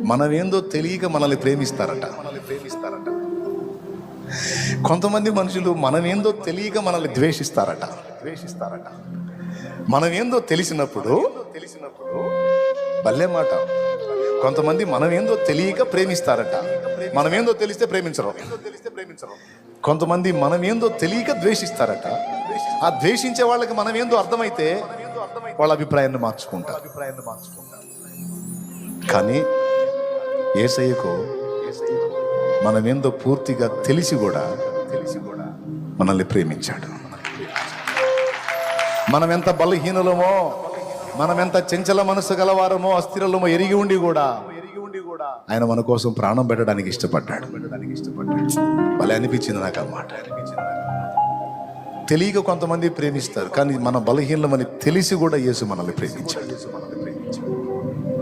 మనమేందో తెలియక మనల్ని ప్రేమిస్తారట. కొంతమంది మనుషులు మనమేందో తెలియక మనల్ని ద్వేషిస్తారట. మనమేందో తెలిసినప్పుడు భలే మాట. కొంతమంది మనమేందో తెలియక ప్రేమిస్తారట. మనమేందో తెలిస్తే ప్రేమించరు. కొంతమంది మనమేందో తెలియక ద్వేషిస్తారట. ఆ ద్వేషించే వాళ్ళకి మనమేందో అర్థమైతే వాళ్ళ అభిప్రాయాన్ని మార్చుకుంటారు. కానీ యేసయ్యకు మనమేందో పూర్తిగా తెలిసి కూడా మనల్ని ప్రేమించాడు. మనం ఎంత బలహీనులమో, మనం ఎంత చంచల మనసు గలవారమో, అస్థిరలమో ఎరిగి ఉండి కూడా ఆయన మన కోసం ప్రాణం పెట్టడానికి ఇష్టపడ్డాడు. భలే అనిపించింది నాకు ఆ మాట. తెలియక కొంతమంది ప్రేమిస్తారు, కానీ మన బలహీనమని తెలిసి కూడా యేసు మనల్ని ప్రేమించాడు.